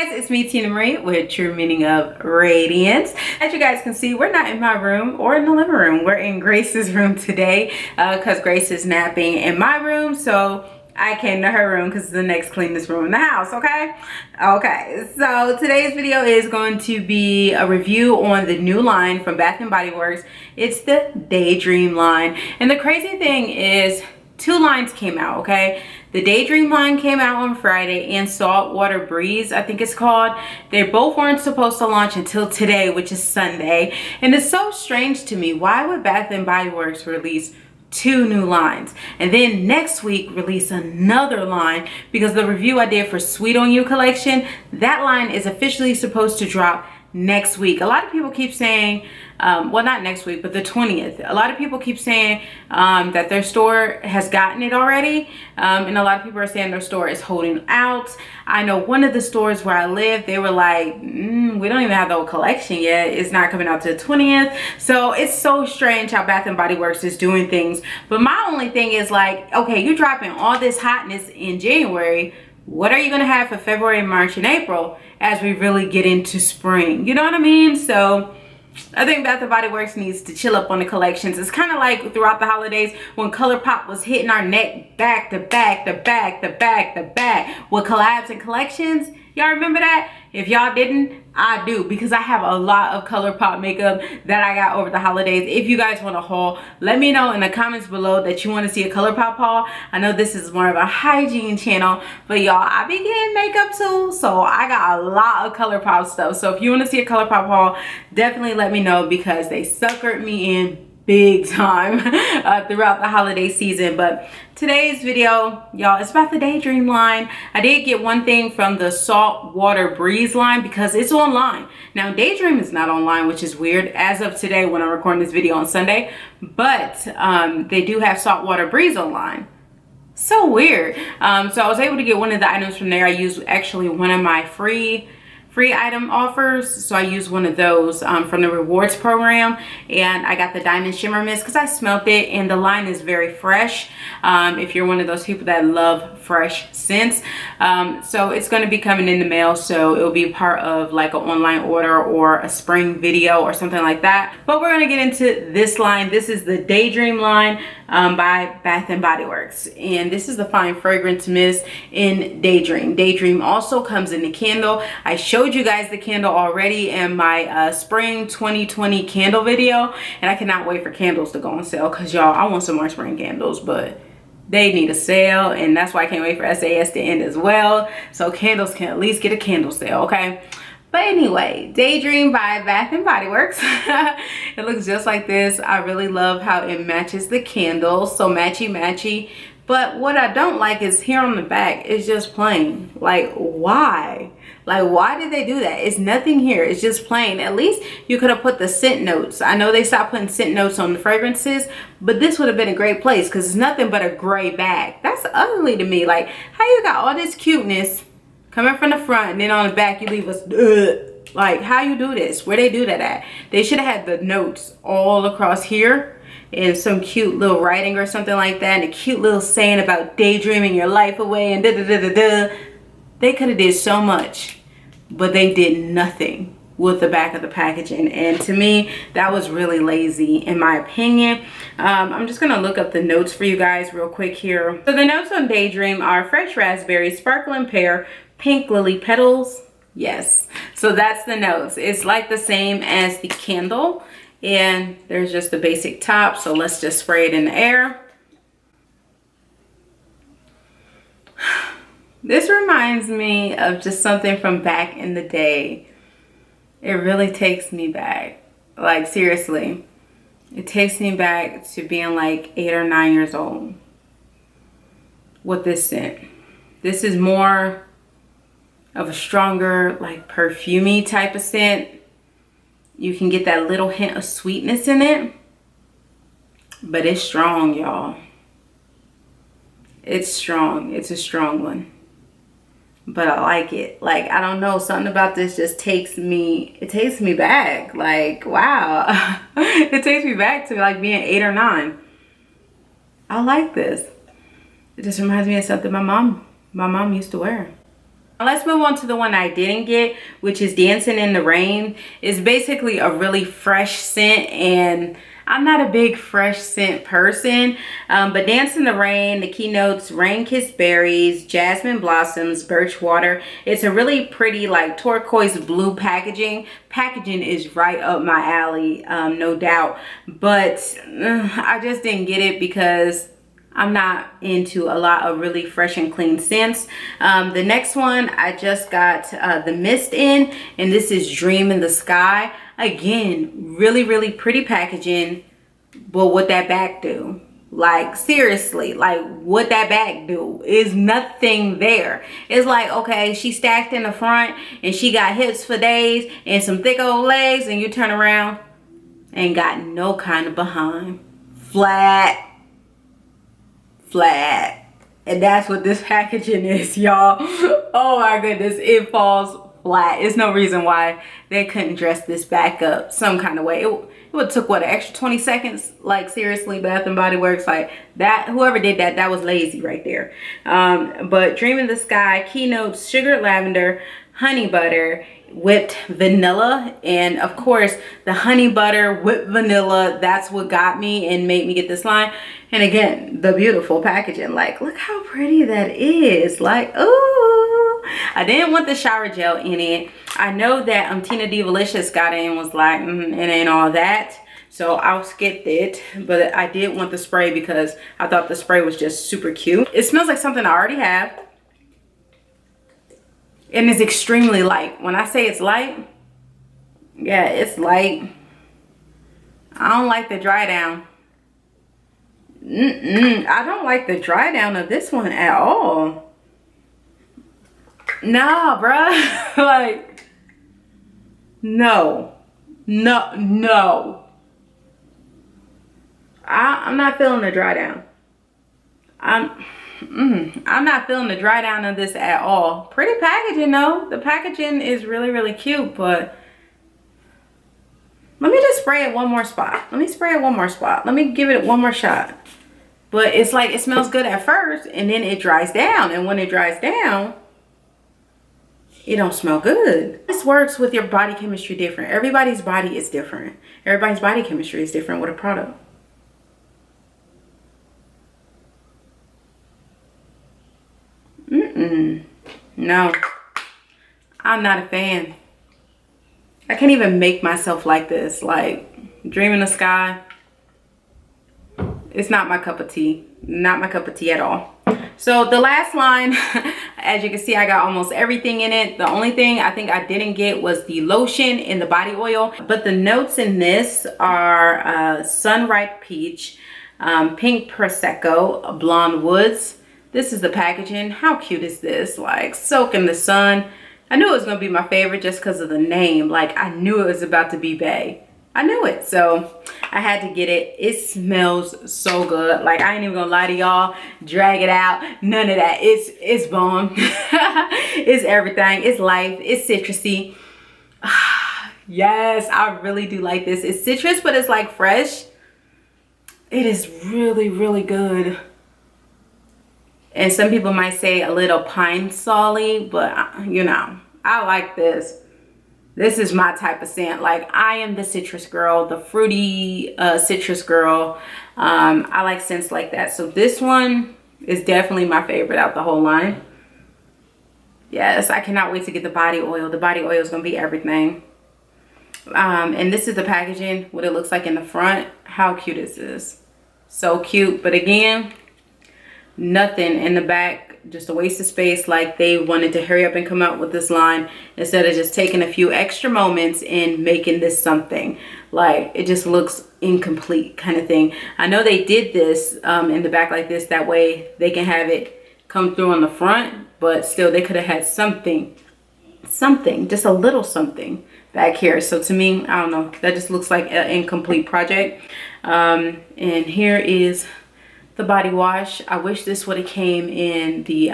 Hey guys, it's me, Tina Marie, with True Meaning of Radiance. As you guys can see, we're not in my room or in the living room. We're in Grace's room today because Grace is napping in my room. So I came to her room because it's the next cleanest room in the house, okay? Okay, so today's video is going to be a review on the new line from Bath & Body Works. It's the Daydream line. And the crazy thing is, two lines came out, okay? The Daydream line came out on Friday and Saltwater Breeze, I think it's called. They both weren't supposed to launch until today, which is Sunday. And it's so strange to me. Why would Bath & Body Works release two new lines and then next week release another line? Because the review I did for Sweet On You collection, that line is officially supposed to drop next week. A lot of people keep saying, well, not next week, but the 20th. A lot of people keep saying that their store has gotten it already. And a lot of people are saying their store is holding out. I know one of the stores where I live, they were like, we don't even have the whole collection yet. It's not coming out to the 20th. So it's so strange how Bath & Body Works is doing things. But my only thing is like, okay, you're dropping all this hotness in January. What are you going to have for February, March, and April as we really get into spring? You know what I mean? So I think Bath & Body Works needs to chill up on the collections. It's kind of like throughout the holidays when ColourPop was hitting our neck back to back to back to back to back with collabs and collections. Y'all remember that? If y'all didn't, I do, because I have a lot of ColourPop makeup that I got over the holidays. If you guys want a haul, let me know in the comments below that you want to see a ColourPop haul. I know this is more of a hygiene channel, but y'all, I be getting makeup too, so I got a lot of ColourPop stuff. So if you want to see a ColourPop haul, definitely let me know, because they suckered me in big time throughout the holiday season. But today's video, y'all, it's about the Daydream line. I did get one thing from the Saltwater Breeze line because it's online. Now Daydream is not online, which is weird as of today when I'm recording this video on Sunday, but they do have Saltwater Breeze online. So weird. So I was able to get one of the items from there. I used actually one of my free item offers, so I used one of those from the rewards program, and I got the diamond shimmer mist because I smelled it, and the line is very fresh if you're one of those people that love fresh scents. So it's going to be coming in the mail, so it'll be part of like an online order or a spring video or something like that. But we're going to get into this line. This is the Daydream line by Bath & Body Works, and this is the fine fragrance mist in Daydream. Daydream also comes in the candle. I showed you guys the candle already in my spring 2020 candle video, and I cannot wait for candles to go on sale, because y'all, I want some more spring candles, but they need a sale, and that's why I can't wait for SAS to end as well, so candles can at least get a candle sale, okay? But anyway, Daydream by Bath & Body Works. It looks just like this. I really love how it matches the candles, so matchy matchy. But what I don't like is here on the back, it's just plain. Like, why? Like, why did they do that? It's nothing here. It's just plain. At least you could have put the scent notes. I know they stopped putting scent notes on the fragrances, but this would have been a great place because it's nothing but a gray bag. That's ugly to me. Like, how you got all this cuteness coming from the front, and then on the back you leave us, like, how you do this? Where they do that at? They should have had the notes all across here and some cute little writing or something like that, and a cute little saying about daydreaming your life away and da-da-da-da-da. They could have did so much, but they did nothing with the back of the packaging, and to me that was really lazy in my opinion. I'm just gonna look up the notes for you guys real quick here. So the notes on Daydream are fresh raspberry, sparkling pear, pink lily petals. Yes, so that's the notes. It's like the same as the candle, and there's just the basic top, so let's just spray it in the air. This reminds me of just something from back in the day. It really takes me back. Like, seriously. It takes me back to being like 8 or 9 years old with this scent. This is more of a stronger, like, perfumey type of scent. You can get that little hint of sweetness in it, but it's strong, y'all. It's strong. It's a strong one. But I like it. Like, I don't know, something about this just takes me, it takes me back. Like, wow. It takes me back to like being 8 or 9. I like this. It just reminds me of something my mom used to wear. Let's move on to the one I didn't get, which is Dancing in the Rain. It's basically a really fresh scent, and I'm not a big fresh scent person, but Dance in the Rain, the keynotes, rain-kissed berries, jasmine blossoms, birch water. It's a really pretty like turquoise blue packaging. Packaging is right up my alley, no doubt, but I just didn't get it because I'm not into a lot of really fresh and clean scents. The next one, I just got the mist in, and this is Dream in the Sky. Again, really pretty packaging, but what that back do? Like, seriously, like what that back do is nothing there. It's like, okay, she stacked in the front and she got hips for days and some thick old legs, and you turn around and got no kind of behind. Flat. And that's what this packaging is, y'all. Oh my goodness, it falls flat. There's no reason why they couldn't dress this back up some kind of way. It would took what, an extra 20 seconds? Like, seriously, Bath and Body Works, like that, whoever did that, that was lazy right there. But Dream in the Sky, keynotes, sugar lavender, honey butter, whipped vanilla, and of course the honey butter whipped vanilla, that's what got me and made me get this line. And again, the beautiful packaging, like look how pretty that is. Like, ooh, I didn't want the shower gel in it. I know that Tina Divalicious got it and was like, it ain't all that, so I'll skip it. But I did want the spray because I thought the spray was just super cute. It smells like something I already have. And it's extremely light. When I say it's light, yeah, it's light. I don't like the dry down. I don't like the dry down of this one at all. Nah, bruh. Like, no. I'm not feeling the dry down. I'm not feeling the dry down of this at all. Pretty packaging though. The packaging is really cute, but let me just spray it one more spot. Let me give it one more shot. But it's like, it smells good at first and then it dries down. And when it dries down, it don't smell good. This works with your body chemistry different. Everybody's body is different. Everybody's body chemistry is different with a product. No, I'm not a fan. I can't even make myself like this. Like, Dream in the Sky, it's not my cup of tea. Not my cup of tea at all. So the last line, as you can see, I got almost everything in it. The only thing I think I didn't get was the lotion and the body oil. But the notes in this are Sunripe Peach, Pink Prosecco, Blonde Woods. This is the packaging. How cute is this? Like, soak in the sun. I knew it was gonna be my favorite just because of the name. Like, I knew it was about to be bae. I knew it, so I had to get it. It smells so good. Like, I ain't even gonna lie to y'all. Drag it out, none of that. It's bomb. It's everything. It's life. It's citrusy. Yes, I really do like this. It's citrus, but it's like fresh. It is really good. And some people might say a little pine solly, but you know, I like this. This is my type of scent. Like, I am the citrus girl, the fruity citrus girl. I like scents like that. So this one is definitely my favorite out the whole line. Yes, I cannot wait to get the body oil. The body oil is gonna be everything. And this is the packaging, what it looks like in the front. How cute is this? So cute, but again, nothing in the back, just a waste of space. Like, they wanted to hurry up and come out with this line instead of just taking a few extra moments and making this something. Like, it just looks incomplete kind of thing. I know they did this in the back like this, that way they can have it come through on the front, but still they could have had something, just a little something back here. So to me, I don't know, that just looks like an incomplete project. And here is the body wash. I wish this would have came in the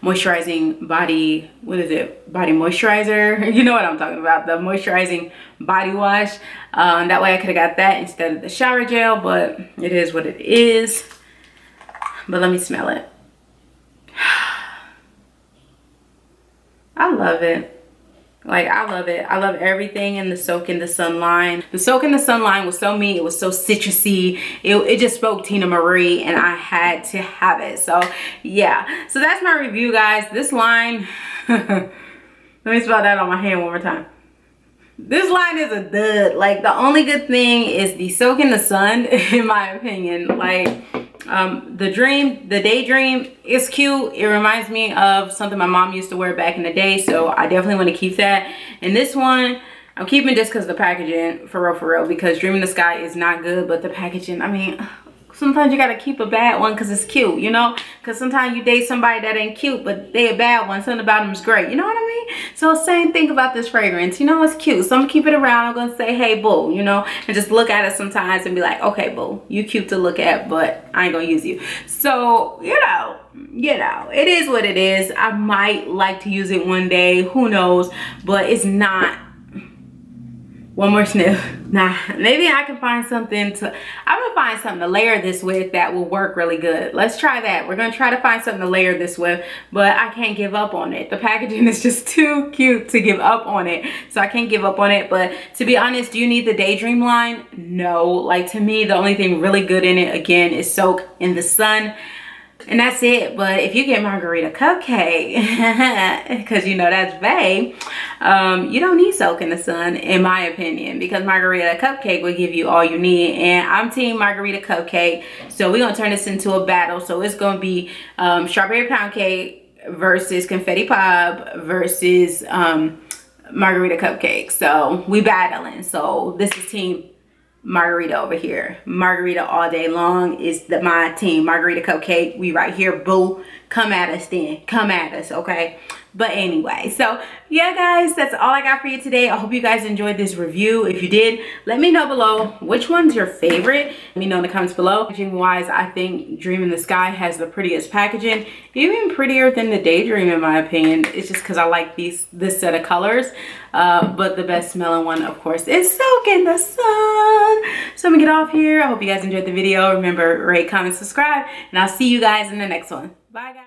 moisturizing body, what is it, body moisturizer. You know what I'm talking about, the moisturizing body wash. That way I could have got that instead of the shower gel, but it is what it is. But let me smell it. I love it. Like, I love it. I love everything in the Soak in the Sun line. The Soak in the Sun line was so me. It was so citrusy. It just spoke Tina Marie, and I had to have it. So yeah, so that's my review, guys. This line, let me spell that on my hand one more time. This line is a dud. Like, the only good thing is the Soak in the Sun, in my opinion. Like, the Daydream is cute. It reminds me of something my mom used to wear back in the day, so I definitely want to keep that. And this one, I'm keeping just because of the packaging, for real, because Dream in the Sky is not good, but the packaging, I mean, sometimes you gotta keep a bad one because it's cute, you know? Because sometimes you date somebody that ain't cute, but they a bad one. Something about them is great, you know what I mean? So same thing about this fragrance. You know, it's cute, so I'm gonna keep it around. I'm gonna say, hey, boo, you know, and just look at it sometimes and be like, okay, boo, you cute to look at, but I ain't gonna use you. So, you know, it is what it is. I might like to use it one day, who knows, but it's not. One more sniff. Nah, maybe I can find something to, I'm gonna find something to layer this with that will work really good. Let's try that. We're gonna try to find something to layer this with, but I can't give up on it. The packaging is just too cute to give up on it. So I can't give up on it, but to be honest, do you need the Daydream line? No, like to me, the only thing really good in it, again, is Soak in the Sun. And that's it. But if you get Margarita Cupcake, because you know that's bae, you don't need Soak in the Sun, in my opinion, because Margarita Cupcake will give you all you need. And I'm team Margarita Cupcake, so we're gonna turn this into a battle. So it's gonna be Strawberry Pound Cake versus Confetti Pop versus Margarita Cupcake. So we battling. So this is team Margarita over here. Margarita all day long is my team. Margarita Cupcake, we right here, boo. Come at us then. Come at us, okay? But anyway, so yeah, guys, that's all I got for you today. I hope you guys enjoyed this review. If you did, let me know below which one's your favorite. Let me know in the comments below. Packaging wise, I think Dream in the Sky has the prettiest packaging, even prettier than the Daydream in my opinion. It's just because I like this set of colors. But the best smelling one, of course, is Soak in the Sun. So I'm gonna get off here. I hope you guys enjoyed the video. Remember, rate, comment, subscribe, and I'll see you guys in the next one. Bye, guys.